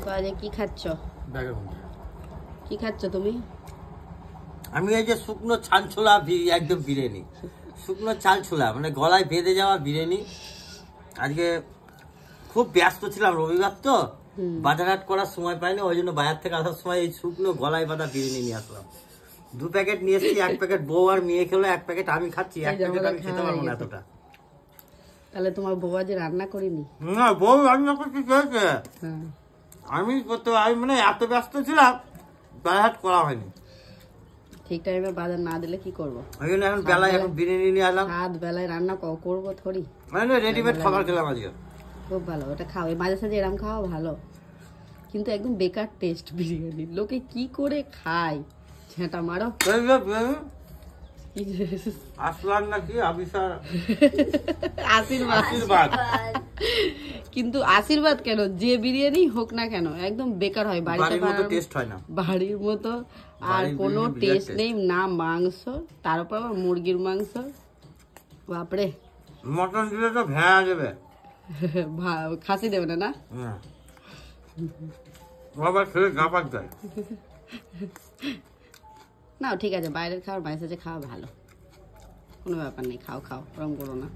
তো আজ কি খাচ্ছ? কি খাচ্ছ তুমি? আমি এই যে শুকনো চাল ছোলা একদম বিরিয়ানি, শুকনো চাল ছোলা মানে গলায় বেঁধে যাওয়া বিরিয়ানি। আজকে খুব ব্যস্ত ছিলাম, রবিবার তো বাজারহাট করার সময় পাইনি, ওই জন্য বাজার থেকে আসার সময় এই শুকনো গলায় বাঁধা বিরিয়ানি নিয়ে আসলাম। 2 প্যাকেট নিয়ে এসেছি, 1 প্যাকেট বউ আর মেয়ে খেলো, 1 প্যাকেট আমি খাচ্ছি। 1 প্যাকেট আমি খেতে পারবো না এতটা। তাহলে তোমার বউ আজ রান্না করিনি? না, বউ রান্না করতে চেয়েছে, আমি করতে আমি মানে এত ব্যস্ত ছিলাম বাজারহাট করা হয়নি। ঠিক টাইমে বাজার না দিলে কি করবো? ওই জন্য এখন বেলায় এখন বিরিয়ানি নিয়ে আসলাম। রাত বেলায় রান্না করবো থরি, মানে রেডিমেড খাবার খেলাম আজকে। খুব ভালো, ওটা খাও, মাঝে সাঝে এরম খাওয়া ভালো, কিন্তু একদম বেকার টেস্ট বিরিয়ানি। লোকে কি করে খায়, ঝেঁটা মারো। আসলাম নাকি আশীর্বাদ, কিন্তু আশীর্বাদ কেন, যে বিরিয়ানি হোক না কেন একদম বেকার হয়, বাড়ির মতো টেস্ট হয় না, বাড়ির মতো আর কোনো টেস্ট নেই না। মাংস, তার উপর আবার মুরগির মাংস, বাপরে। মটন দিলে তো ভেড়া যাবে, খাসি দেবে না? না না ঠিক আছে, বাইরের খাবার বাইরে খাওয়া ভালো, কোনো ব্যাপার নেই, খাও খাও, ওরম করো না।